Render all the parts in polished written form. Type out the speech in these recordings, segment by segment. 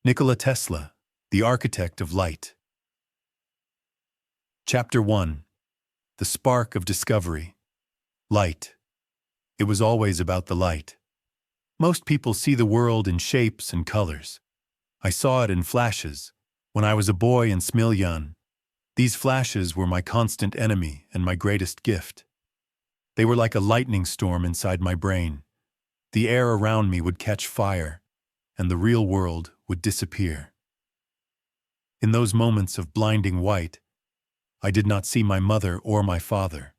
Nikola Tesla, the architect of light. Chapter 1. The Spark of Discovery. Light. It was always about the light. Most people see the world in shapes and colors. I saw it in flashes. When I was a boy in Smiljan, these flashes were my constant enemy and my greatest gift. They were like a lightning storm inside my brain. The air around me would catch fire, and the real world would disappear. In those moments of blinding white, I did not see my mother or my father.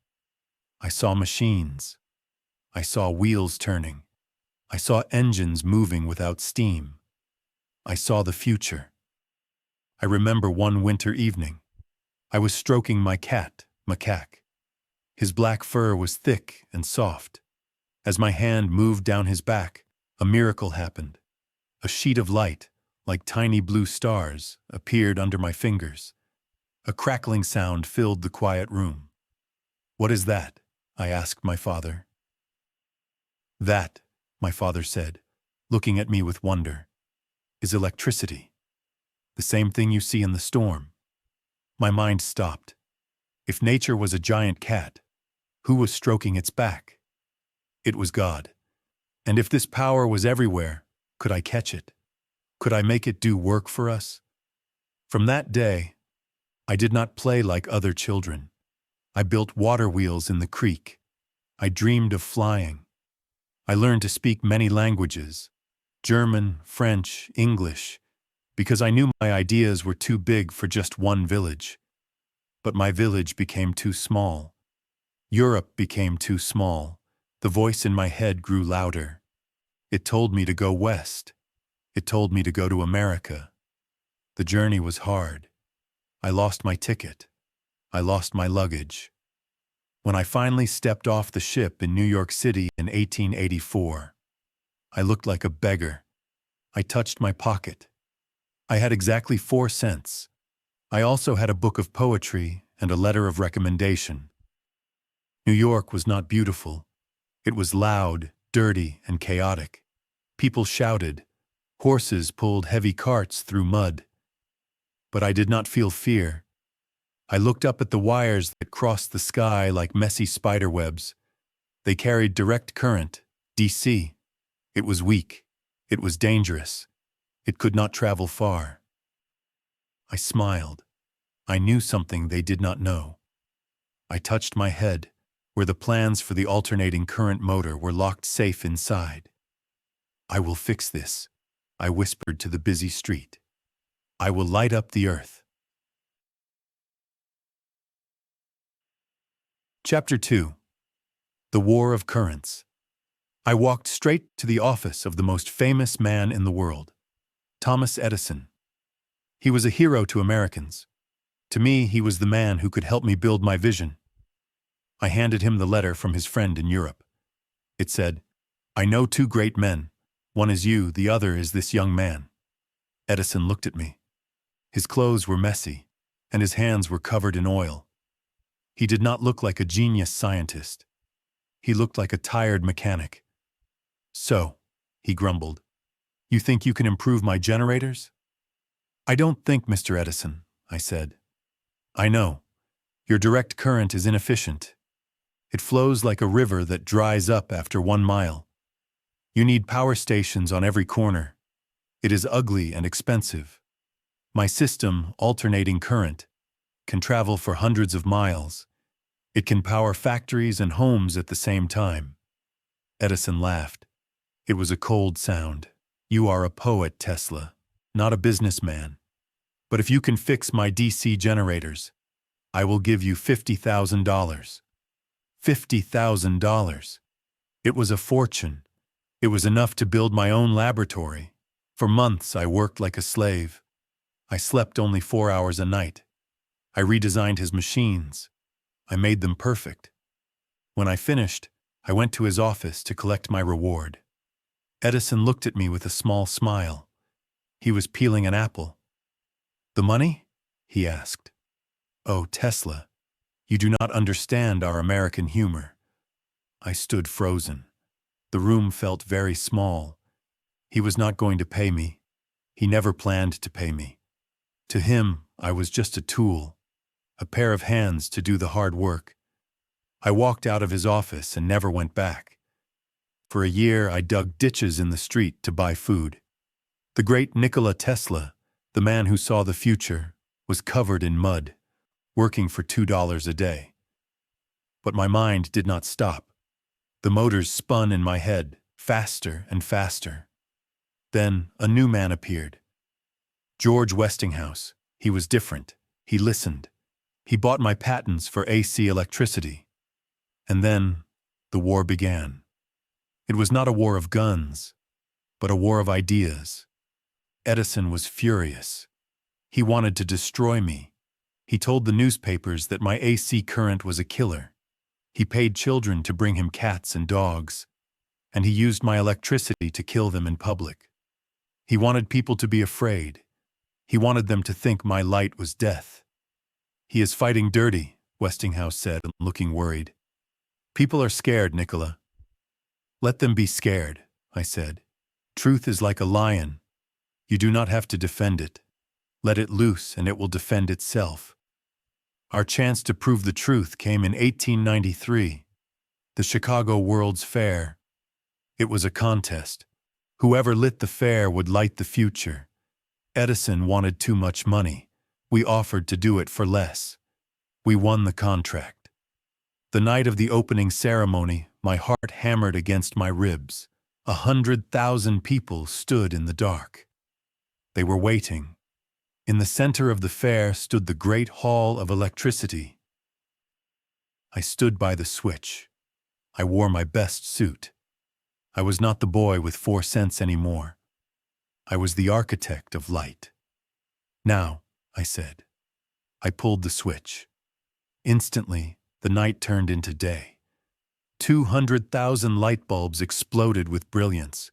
I saw machines. I saw wheels turning. I saw engines moving without steam. I saw the future. I remember one winter evening. I was stroking my cat, Macaque. His black fur was thick and soft. As my hand moved down his back, a miracle happened. A sheet of light, like tiny blue stars, appeared under my fingers. A crackling sound filled the quiet room. "What is that?" I asked my father. "That," my father said, looking at me with wonder, "is electricity. The same thing you see in the storm." My mind stopped. If nature was a giant cat, who was stroking its back? It was God. And if this power was everywhere, could I catch it? Could I make it do work for us? From that day, I did not play like other children. I built water wheels in the creek. I dreamed of flying. I learned to speak many languages, German, French, English, because I knew my ideas were too big for just one village. But my village became too small. Europe became too small. The voice in my head grew louder. It told me to go west. It told me to go to America. The journey was hard. I lost my ticket. I lost my luggage. When I finally stepped off the ship in New York City in 1884, I looked like a beggar. I touched my pocket. I had exactly 4 cents. I also had a book of poetry and a letter of recommendation. New York was not beautiful. It was loud, dirty, and chaotic. People shouted. Horses pulled heavy carts through mud. But I did not feel fear. I looked up at the wires that crossed the sky like messy spider webs. They carried direct current, DC. It was weak. It was dangerous. It could not travel far. I smiled. I knew something they did not know. I touched my head, where the plans for the alternating current motor were locked safe inside. "I will fix this," I whispered to the busy street. "I will light up the earth." Chapter 2. The War of Currents. I walked straight to the office of the most famous man in the world, Thomas Edison. He was a hero to Americans. To me, he was the man who could help me build my vision. I handed him the letter from his friend in Europe. It said, "I know 2 great men. One is you, the other is this young man." Edison looked at me. His clothes were messy, and his hands were covered in oil. He did not look like a genius scientist. He looked like a tired mechanic. "So," he grumbled, "you think you can improve my generators?" "I don't think, Mr. Edison," I said. "I know. Your direct current is inefficient. It flows like a river that dries up after 1 mile. You need power stations on every corner. It is ugly and expensive. My system, alternating current, can travel for hundreds of miles. It can power factories and homes at the same time." Edison laughed. It was a cold sound. "You are a poet, Tesla, not a businessman. But if you can fix my DC generators, I will give you $50,000. $50,000. It was a fortune. It was enough to build my own laboratory. For months I worked like a slave. I slept only 4 hours a night. I redesigned his machines. I made them perfect. When I finished, I went to his office to collect my reward. Edison looked at me with a small smile. He was peeling an apple. "The money?" he asked. "Oh, Tesla, you do not understand our American humor." I stood frozen. The room felt very small. He was not going to pay me. He never planned to pay me. To him, I was just a tool, a pair of hands to do the hard work. I walked out of his office and never went back. For a year, I dug ditches in the street to buy food. The great Nikola Tesla, the man who saw the future, was covered in mud, working for $2 a day. But my mind did not stop. The motors spun in my head, faster and faster. Then a new man appeared. George Westinghouse. He was different. He listened. He bought my patents for AC electricity. And then the war began. It was not a war of guns, but a war of ideas. Edison was furious. He wanted to destroy me. He told the newspapers that my AC current was a killer. He paid children to bring him cats and dogs, and he used my electricity to kill them in public. He wanted people to be afraid. He wanted them to think my light was death. He is fighting dirty, Westinghouse said, looking worried. People are scared, Nikola. Let them be scared, I said. Truth is like a lion. You do not have to defend it. Let it loose and it will defend itself. Our chance to prove the truth came in 1893, the Chicago World's Fair. It was a contest. Whoever lit the fair would light the future. Edison wanted too much money. We offered to do it for less. We won the contract. The night of the opening ceremony, my heart hammered against my ribs. 100,000 people stood in the dark. They were waiting. In the center of the fair stood the Great Hall of Electricity. I stood by the switch. I wore my best suit. I was not the boy with 4 cents anymore. I was the architect of light. Now, I said. I pulled the switch. Instantly, the night turned into day. 200,000 light bulbs exploded with brilliance.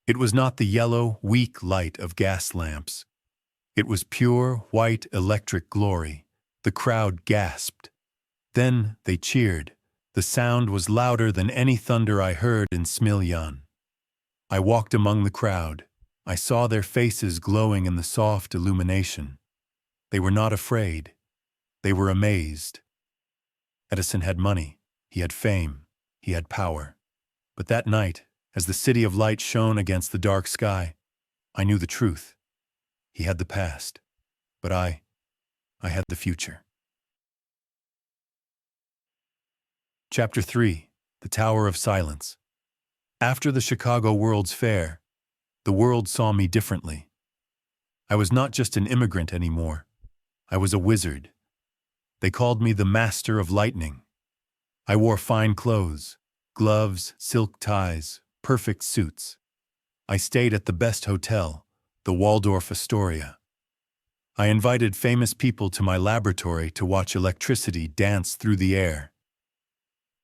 It was not the yellow, weak light of gas lamps. It was pure, white, electric glory. The crowd gasped. Then they cheered. The sound was louder than any thunder I heard in Smiljan. I walked among the crowd. I saw their faces glowing in the soft illumination. They were not afraid. They were amazed. Edison had money. He had fame. He had power. But that night, as the city of light shone against the dark sky, I knew the truth. He had the past, but I had the future. Chapter 3. The Tower of Silence. After the Chicago World's Fair, the world saw me differently. I was not just an immigrant anymore. I was a wizard. They called me the Master of Lightning. I wore fine clothes, gloves, silk ties, perfect suits. I stayed at the best hotel, the Waldorf Astoria. I invited famous people to my laboratory to watch electricity dance through the air.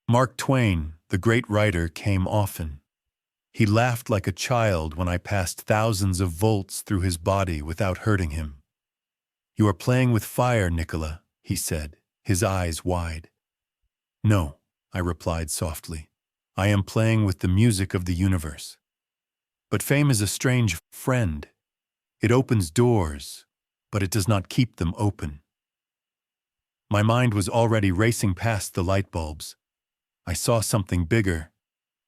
Mark Twain, the great writer, came often. He laughed like a child when I passed thousands of volts through his body without hurting him. "You are playing with fire, Nikola," he said, his eyes wide. "No," I replied softly. "I am playing with the music of the universe." But fame is a strange friend. It opens doors, but it does not keep them open. My mind was already racing past the light bulbs. I saw something bigger.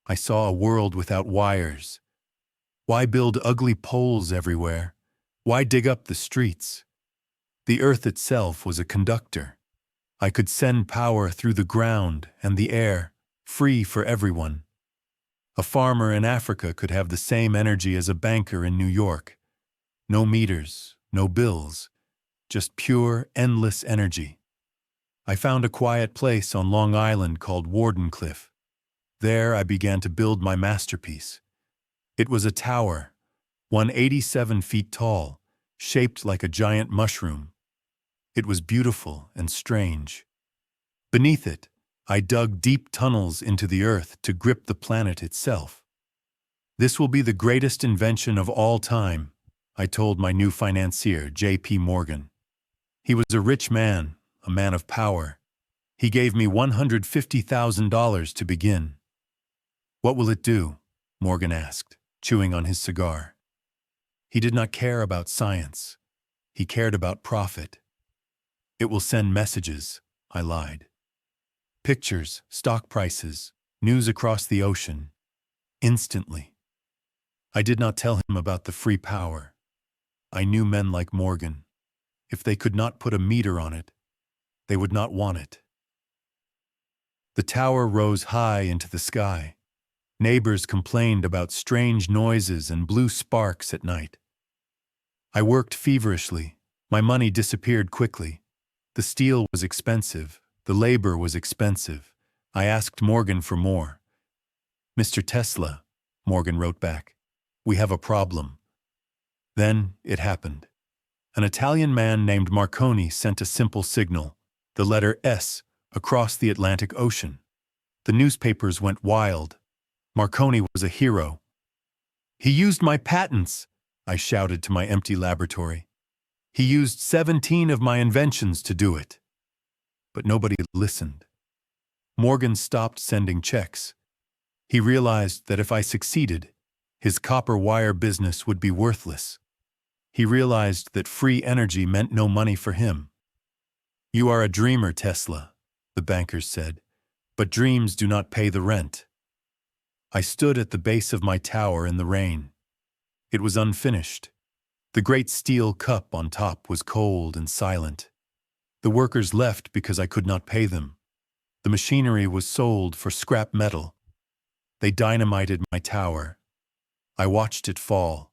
I saw a world without wires. Why build ugly poles everywhere? Why dig up the streets? The earth itself was a conductor. I could send power through the ground and the air, free for everyone. A farmer in Africa could have the same energy as a banker in New York. No meters, no bills, just pure, endless energy. I found a quiet place on Long Island called Wardenclyffe. There I began to build my masterpiece. It was a tower, 187 feet tall, shaped like a giant mushroom. It was beautiful and strange. Beneath it, I dug deep tunnels into the earth to grip the planet itself. "This will be the greatest invention of all time," I told my new financier, J.P. Morgan. He was a rich man, a man of power. He gave me $150,000 to begin. "What will it do?" Morgan asked, chewing on his cigar. He did not care about science. He cared about profit. It will send messages, I lied. Pictures, stock prices, news across the ocean. Instantly. I did not tell him about the free power. I knew men like Morgan. If they could not put a meter on it, they would not want it. The tower rose high into the sky. Neighbors complained about strange noises and blue sparks at night. I worked feverishly. My money disappeared quickly. The steel was expensive. The labor was expensive. I asked Morgan for more. "Mr. Tesla," Morgan wrote back, "we have a problem." Then it happened. An Italian man named Marconi sent a simple signal, the letter S, across the Atlantic Ocean. The newspapers went wild. Marconi was a hero. "He used my patents," I shouted to my empty laboratory. "He used 17 of my inventions to do it." But nobody listened. Morgan stopped sending checks. He realized that if I succeeded, his copper wire business would be worthless. He realized that free energy meant no money for him. "You are a dreamer, Tesla," the bankers said, "but dreams do not pay the rent." I stood at the base of my tower in the rain. It was unfinished. The great steel cup on top was cold and silent. The workers left because I could not pay them. The machinery was sold for scrap metal. They dynamited my tower. I watched it fall.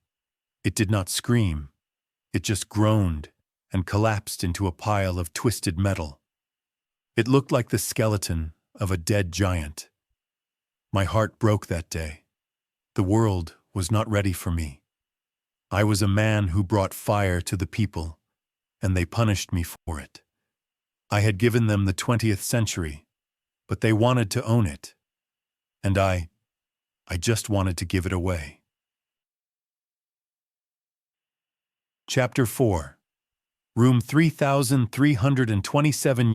It did not scream. It just groaned and collapsed into a pile of twisted metal. It looked like the skeleton of a dead giant. My heart broke that day. The world was not ready for me. I was a man who brought fire to the people, and they punished me for it. I had given them the 20th century, but they wanted to own it. And I just wanted to give it away. Chapter 4. Room 3327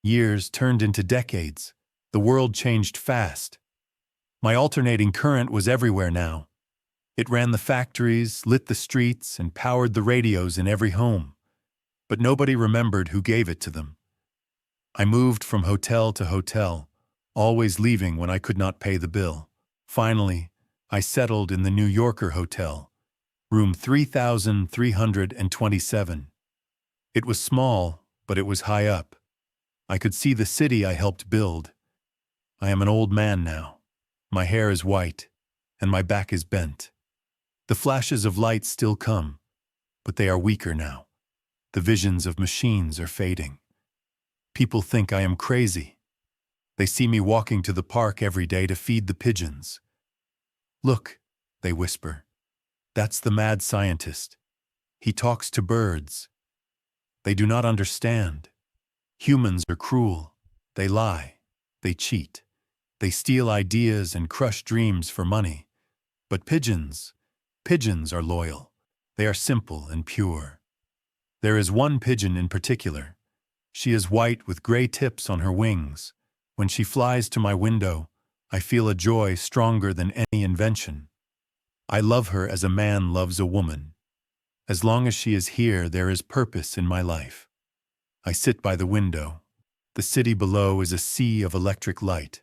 years turned into decades. The world changed fast. My alternating current was everywhere now. It ran the factories, lit the streets, and powered the radios in every home. But nobody remembered who gave it to them. I moved from hotel to hotel, always leaving when I could not pay the bill. Finally, I settled in the New Yorker Hotel, room 3327. It was small, but it was high up. I could see the city I helped build. I am an old man now. My hair is white, and my back is bent. The flashes of light still come, but they are weaker now. The visions of machines are fading. People think I am crazy. They see me walking to the park every day to feed the pigeons. "Look," they whisper, "that's the mad scientist. He talks to birds." They do not understand. Humans are cruel. They lie. They cheat. They steal ideas and crush dreams for money. But pigeons are loyal. They are simple and pure. There is one pigeon in particular. She is white with gray tips on her wings. When she flies to my window, I feel a joy stronger than any invention. I love her as a man loves a woman. As long as she is here, there is purpose in my life. I sit by the window. The city below is a sea of electric light.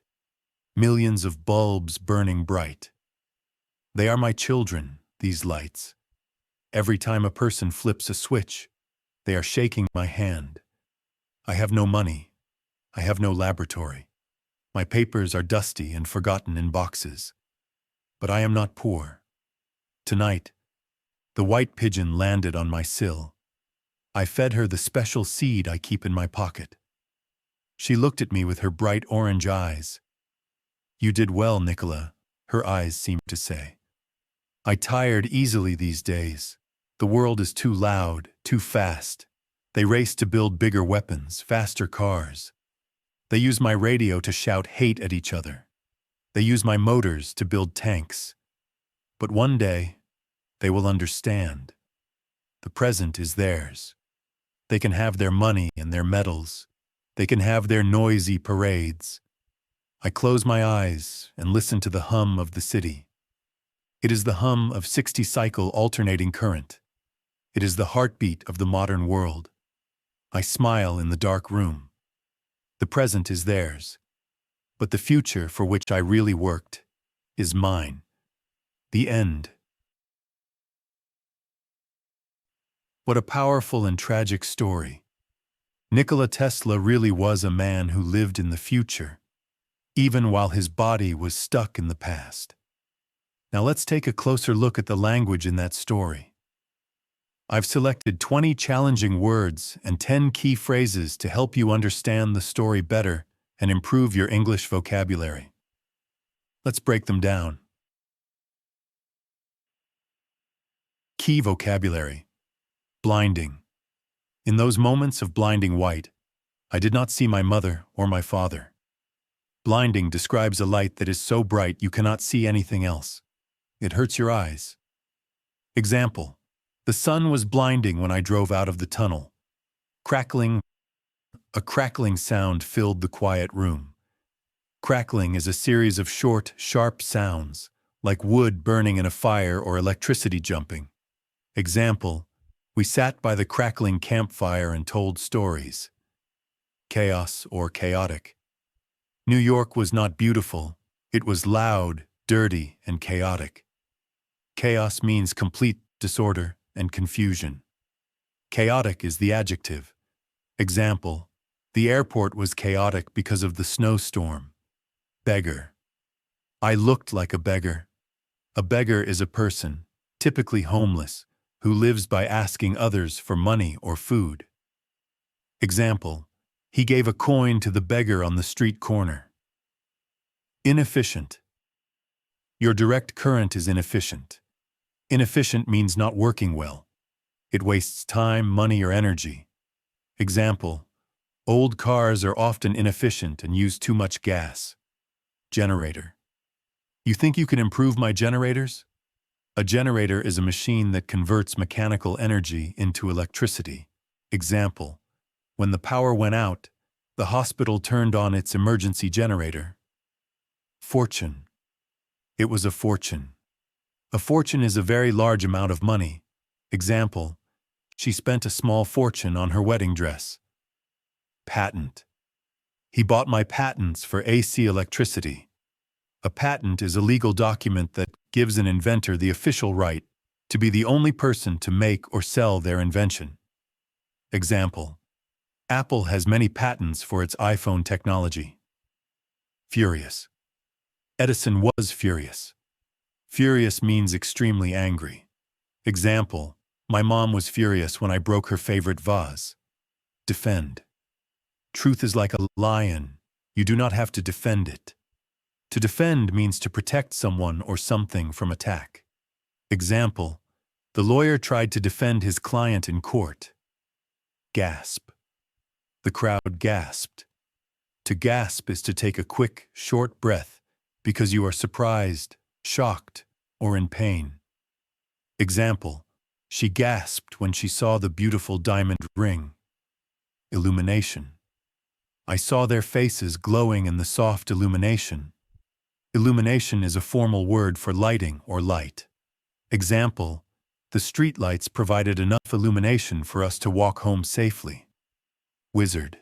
Millions of bulbs burning bright. They are my children, these lights. Every time a person flips a switch, they are shaking my hand. I have no money. I have no laboratory. My papers are dusty and forgotten in boxes. But I am not poor. Tonight, the white pigeon landed on my sill. I fed her the special seed I keep in my pocket. She looked at me with her bright orange eyes. "You did well, Nikola," her eyes seemed to say. "I tired easily these days. The world is too loud, too fast. They race to build bigger weapons, faster cars. They use my radio to shout hate at each other. They use my motors to build tanks. But one day, they will understand. The present is theirs. They can have their money and their medals. They can have their noisy parades. I close my eyes and listen to the hum of the city. It is the hum of 60-cycle alternating current. It is the heartbeat of the modern world. I smile in the dark room. The present is theirs. But the future for which I really worked is mine. The end. What a powerful and tragic story. Nikola Tesla really was a man who lived in the future, even while his body was stuck in the past. Now let's take a closer look at the language in that story. I've selected 20 challenging words and 10 key phrases to help you understand the story better and improve your English vocabulary. Let's break them down. Key vocabulary. Blinding. In those moments of blinding white, I did not see my mother or my father. Blinding describes a light that is so bright you cannot see anything else. It hurts your eyes. Example. The sun was blinding when I drove out of the tunnel. Crackling. A crackling sound filled the quiet room. Crackling is a series of short, sharp sounds, like wood burning in a fire or electricity jumping. Example. We sat by the crackling campfire and told stories. Chaos or chaotic. New York was not beautiful. It was loud, dirty, and chaotic. Chaos means complete disorder and confusion. Chaotic is the adjective. Example. The airport was chaotic because of the snowstorm. Beggar. I looked like a beggar. A beggar is a person, typically homeless, who lives by asking others for money or food. Example. He gave a coin to the beggar on the street corner. Inefficient. Your direct current is inefficient. Inefficient means not working well. It wastes time, money, or energy. Example. Old cars are often inefficient and use too much gas. Generator. You think you can improve my generators? A generator is a machine that converts mechanical energy into electricity. Example. When the power went out, the hospital turned on its emergency generator. Fortune. It was a fortune. A fortune is a very large amount of money. Example. She spent a small fortune on her wedding dress. Patent. He bought my patents for AC electricity. A patent is a legal document that gives an inventor the official right to be the only person to make or sell their invention. Example. Apple has many patents for its iPhone technology. Furious. Edison was furious. Furious means extremely angry. Example. My mom was furious when I broke her favorite vase. Defend. Truth is like a lion. You do not have to defend it. To defend means to protect someone or something from attack. Example. The lawyer tried to defend his client in court. Gasp. The crowd gasped. To gasp is to take a quick, short breath because you are surprised, shocked, or in pain. Example. She gasped when she saw the beautiful diamond ring. Illumination. I saw their faces glowing in the soft illumination. Illumination is a formal word for lighting or light. Example. The streetlights provided enough illumination for us to walk home safely. Wizard.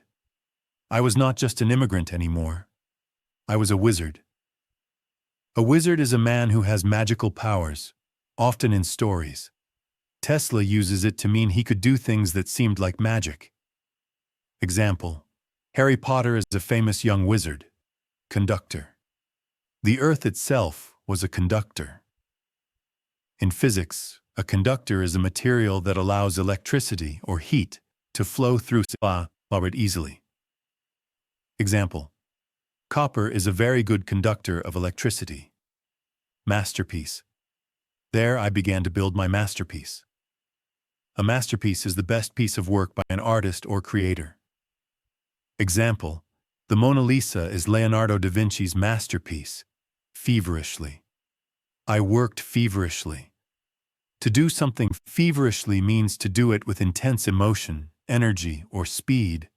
I was not just an immigrant anymore. I was a wizard. A wizard is a man who has magical powers, often in stories. Tesla uses it to mean he could do things that seemed like magic. Example. Harry Potter is a famous young wizard. Conductor. The Earth itself was a conductor. In physics, a conductor is a material that allows electricity or heat to flow through it easily. Example. Copper is a very good conductor of electricity. Masterpiece. There I began to build my masterpiece. A masterpiece is the best piece of work by an artist or creator. Example. The Mona Lisa is Leonardo da Vinci's masterpiece. Feverishly. I worked feverishly. To do something feverishly means to do it with intense emotion, energy, or speed,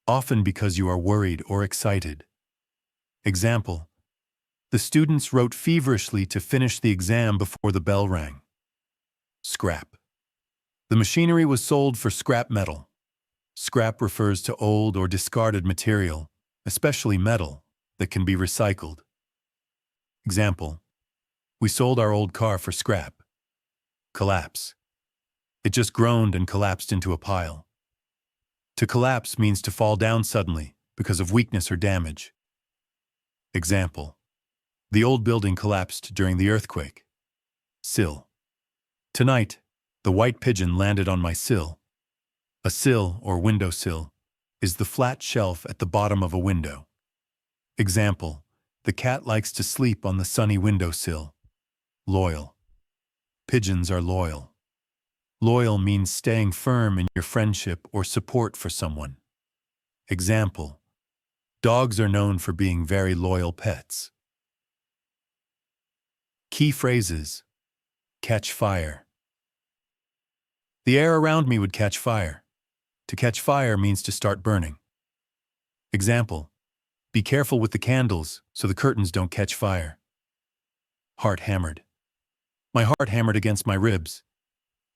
often because you are worried or excited. Example. The students wrote feverishly to finish the exam before the bell rang. Scrap. The machinery was sold for scrap metal. Scrap refers to old or discarded material, especially metal, that can be recycled. Example: we sold our old car for scrap. Collapse. It just groaned and collapsed into a pile. To collapse means to fall down suddenly because of weakness or damage. Example: the old building collapsed during the earthquake. Sill. Tonight, the white pigeon landed on my sill. A sill, or windowsill, is the flat shelf at the bottom of a window. Example: the cat likes to sleep on the sunny windowsill. Loyal. Pigeons are loyal. Loyal means staying firm in your friendship or support for someone. Example: dogs are known for being very loyal pets. Key phrases: catch fire. The air around me would catch fire. To catch fire means to start burning. Example: be careful with the candles so the curtains don't catch fire. Heart hammered. My heart hammered against my ribs.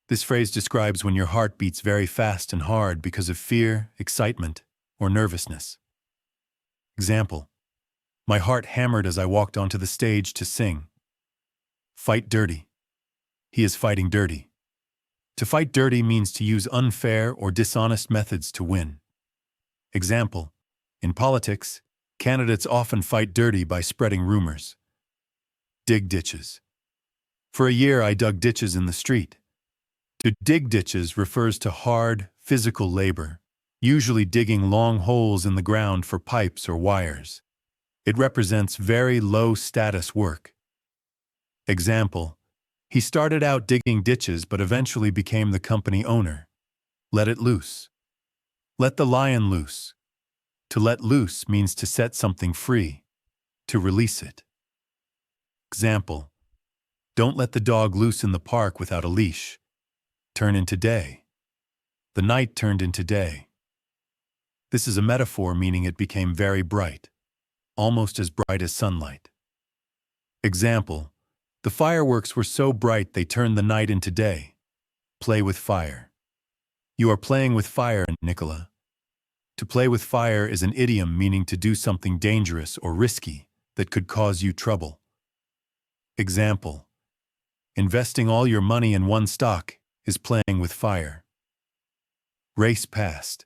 This phrase describes when your heart beats very fast and hard because of fear, excitement, or nervousness. Example: my heart hammered as I walked onto the stage to sing. Fight dirty. He is fighting dirty. To fight dirty means to use unfair or dishonest methods to win. Example: in politics, candidates often fight dirty by spreading rumors. Dig ditches. For a year I dug ditches in the street. To dig ditches refers to hard, physical labor, usually digging long holes in the ground for pipes or wires. It represents very low-status work. Example: he started out digging ditches but eventually became the company owner. Let it loose. Let the lion loose. To let loose means to set something free, to release it. Example: don't let the dog loose in the park without a leash. Turn into day. The night turned into day. This is a metaphor meaning it became very bright, almost as bright as sunlight. Example: the fireworks were so bright they turned the night into day. Play with fire. You are playing with fire, Nikola. To play with fire is an idiom meaning to do something dangerous or risky that could cause you trouble. Example: investing all your money in one stock is playing with fire. Race past.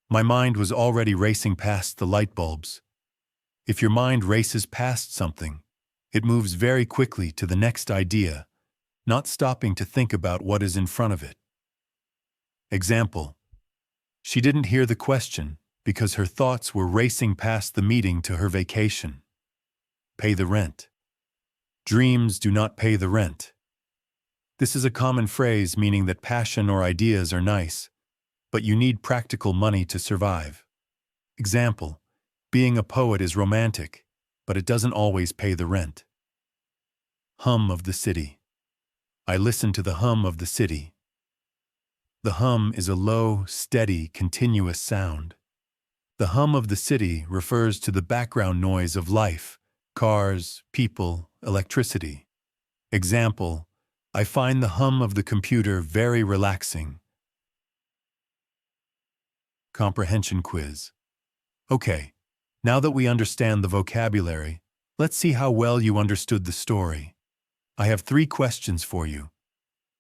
My mind was already racing past the light bulbs. If your mind races past something, it moves very quickly to the next idea, not stopping to think about what is in front of it. Example: she didn't hear the question because her thoughts were racing past the meeting to her vacation. Pay the rent. Dreams do not pay the rent. This is a common phrase meaning that passion or ideas are nice, but you need practical money to survive. Example: being a poet is romantic, but it doesn't always pay the rent. Hum of the city. I listen to the hum of the city. The hum is a low, steady, continuous sound. The hum of the city refers to the background noise of life, cars, people, electricity. Example: I find the hum of the computer very relaxing. Comprehension quiz. Okay, now that we understand the vocabulary, let's see how well you understood the story. I have 3 questions for you.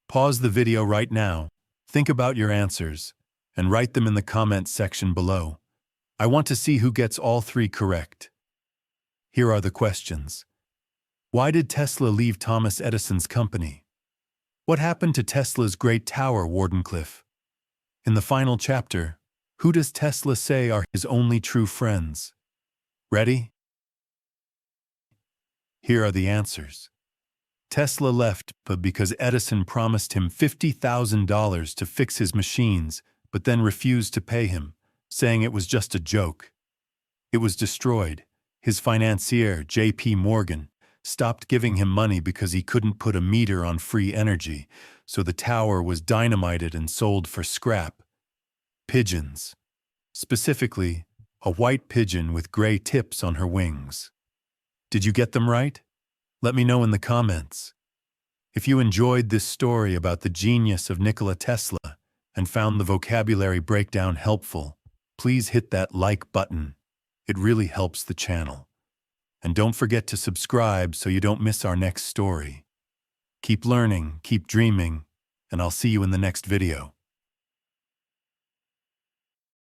Pause the video right now, think about your answers, and write them in the comments section below. I want to see who gets all 3 correct. Here are the questions. Why did Tesla leave Thomas Edison's company? What happened to Tesla's great tower, Wardenclyffe? In the final chapter, who does Tesla say are his only true friends? Ready? Here are the answers. Tesla left because Edison promised him $50,000 to fix his machines, but then refused to pay him, saying it was just a joke. It was destroyed. His financier, J.P. Morgan, stopped giving him money because he couldn't put a meter on free energy, so the tower was dynamited and sold for scrap. Pigeons. Specifically, a white pigeon with gray tips on her wings. Did you get them right? Let me know in the comments. If you enjoyed this story about the genius of Nikola Tesla and found the vocabulary breakdown helpful, please hit that like button. It really helps the channel. And don't forget to subscribe so you don't miss our next story. Keep learning, keep dreaming, and I'll see you in the next video.